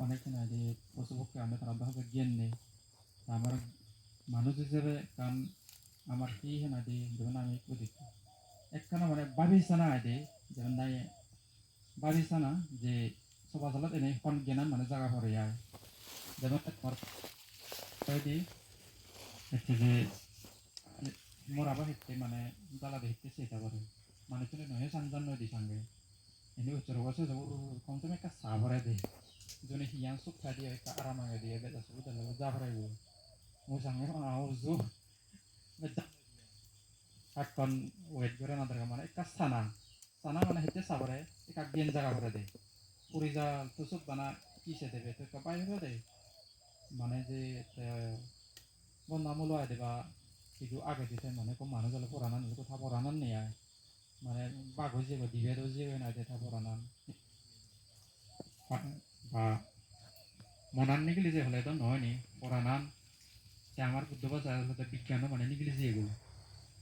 অনেক না যে পশুপক্ষী আমরা তারা ভাবে জ্ঞান নেই আমার মানুষ হিসেবে কারণ আমার কি না যে যেমন আমি দেখি একখানা মানে ভাবিছে না যে যেমন নাই ভাবিছে না যে সবা চলত এনেই ফোন জ্ঞান মানে জায়গা করে যায় যেমন হচ্ছে যে মোরাবা হেঁটে মানে জ্বালাতে হেঁটে সেটা করে মানে চলে নয় সানজান নদী সঙ্গে এনে উচ্চার বসে কম তুমি একটা চা ভরে দে জনে হিয়ান সুখা দিয়ে একটা আরাম আগে দিয়ে বেজা সব যা ভরাইব ও সঙ্গে জো এখন ওয়েট করে না দরকার মানে একটা সানা সানা মানে হেঁটে চা ভরে একটা বিয়ান জায়গা ভরে দে পুরি যা তো সব বানা কিসে দেবে তো একটা বাইরে দে মানে যে বন্যামূল্য আয় দেবা কিছু আগে দিতে মানে খুব মানুষ হলে পড়ানো কোথাও পড়ানোর নেই মানে বাঘ হয়েছে বা দিবে হয়েছে না যেটা পড়ানো বা মনান নিগলি যে হলে তো নয় নি পড়ানান সে আমার বুদ্ধ ভাষা হলে বিজ্ঞান মানে নিগলি যে এগুলো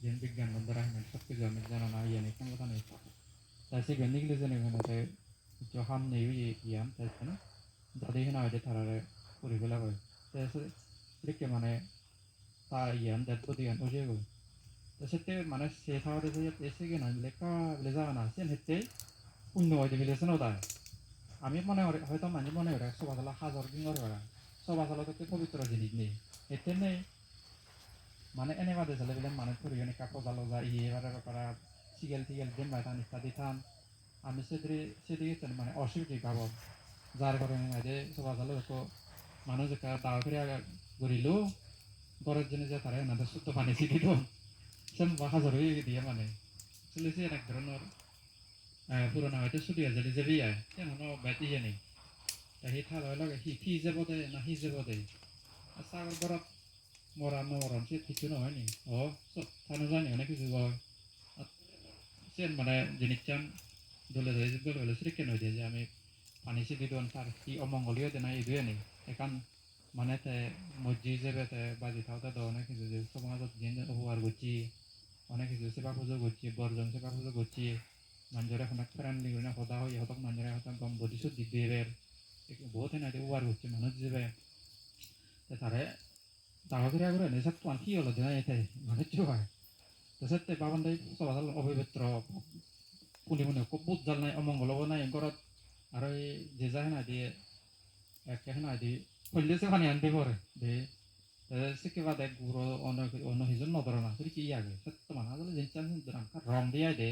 যেন বিজ্ঞান বন্ধুরা সব কিছু আমি জানো না ইয়ে নেই কোনো কথা নেই তাই সে নিগলি যে নেই যখন নেই ইয়ান তাই না যাদের এখানে হয়তো তারা করে ফেলা হয় তাই সে মানে তা ইয়ান দেড় ইয়ান ওই যে সেতে মানে সে খাওয়াতে এসে গিয়ে না লেখা বলে যাবে না সে হেঁটে অন্য হয়তো মিলেছে না ওটাই আমি মনে করি হয়তো মানে মনে করি সবা চালা হাজার দিন করে সবা চালা তো পবিত্র জিনিস নেই এতে নেই মানে এনে বাদে চালে বলে মানে পরিগণ কাপড় জালো যা ইয়ে এবারে করা সিগেল টিগেল দিন বাইতান ইত্যাদি থান আমি সেদিকে মানে অসুবিধা ভাবো যার কারণে যে সবা চালো তো মানুষ একটা দাওয়া করে গড়িলেও গড়ের জন্য যে তারা এনাদের শুদ্ধ পানি ছিটিল সে হাজার হয়ে দিয়ে মানে চলেছে এক ধরনের পুরোনো হয়তো ছুটি আছে যে বিয়ে কেন বেটি জানি সি থাল হয় লগে সি যাব দে না সি যাব দে ছাগল ঘৰত মৰাণ নমৰাণ সে কিছু নহয় নি চব থানো জানি অনেক কিছু কয় সেন মানে জিনিসটান দলে দলে সেটা কেন দিয়ে যে আমি পানি ছিটি দিন তার কি অমঙ্গলীয় দেনা এইদুয়ে নেই এখন মানে তে মসজিদ যাবে তে বাজি থাকতে তো অনেক কিছু যে সমাজত যে উপহার করছি অনেক কিছু সেবা পুজো করছি বর্জন সেবা পুজো করছি মানুষের এখন ফ্রেন্ডলি করে না সদা হয়ে হতক মানুষের এখন গম বদিছো দিদির বহুত না উপহার করছে মানুষ যাবে তারে দাওয়া করে করে নেশা তো কি হলো দেনা এতে মানুষ হয় তো সেতে বাবান দাই সবাই অপবিত্র পুলি মনে খুব বুধ জাল নাই অমঙ্গলও নাই ঘরত আর যে যায় না দিয়ে একটা না দিয়ে হইলেছে পানি আনতে পারে দে সেকে বাদে গুড়ো অন্য হিজন নদর না তুই কি আগে সত্য মানা বলে জিনিস রং দিয়ে দে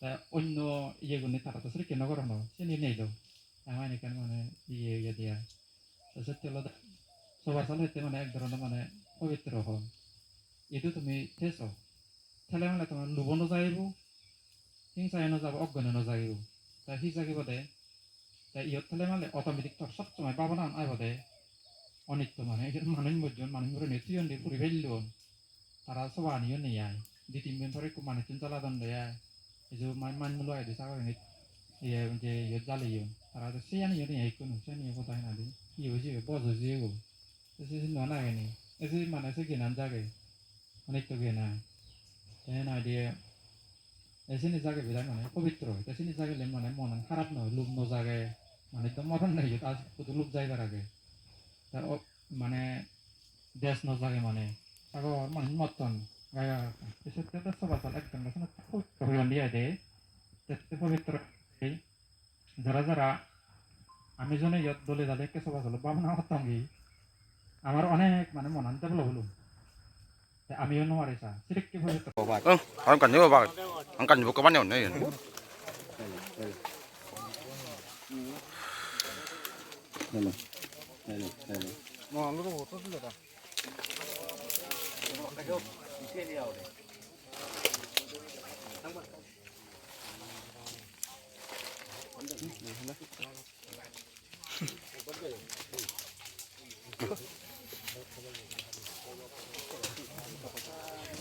তা অন্য ইয়েগুলি তারা তো সেটা কেন করানো সে নিয়ে নেই দাও আমার এখানে মানে ইয়ে দিয়া তো সত্যি হলো সবার সাথে মানে এক ধরনের মানে পবিত্র হন এইটো তুমি থেছো ঠেলে মানে তোমার লুবনো যাইব হিংসায়নো যাব অজ্ঞানো যাইব তা সি জাগিব দে তা ইয়ত ঠেলে মানে অটোমেটিক তোর সব সময় পাবো না আইব দে অনিত্য মানে মানুষ মজন মানুষগুলো নেত্রিয়ন দিয়ে পুরি ফেললো তারা সব আনিও নেই আয় দুই তিন দিন ধরে খুব মানে তিন চালা দন দেয় এই যে মানমূল্য আয় দিশা করে ইয়ে যে ইয়ে জ্বালিয়ে তারা তো সে আনিও নেই এই কোনো সে নিয়ে কোথায় না দিই কি হয়েছে বজ হয়েছে গো সে না গেনি এসে মানে সে গেনান জাগে অনেক তো গেনা তাই না দিয়ে এসিনি জাগে বিরাট মানে পবিত্র হয় এসিনি জাগেলে মানে মন খারাপ নয় লোভ ন জাগে মানে তো মরণ নাই আজ শুধু লোভ জায়গার আগে তার মানে দেশ ন জাগে মানে সাগর মানুষ মতন গায়া এসে তো সবাই একদম পবিত্র হইয়া দিয়ে দেয় পবিত্র যারা যারা আমি জনে ইয়ত দলে দালে কে সবাই চলো বামনা হতাঙ্গি আমার অনেক মানে মন আনতে বলো বলুন আমিও নোয়ারে চা সেটা কি পবিত্র Ông cần nhớ bà, ông cần vô cái bánh này. Mà nó có tốt được à?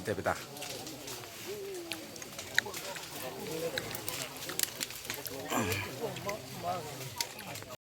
Để ta.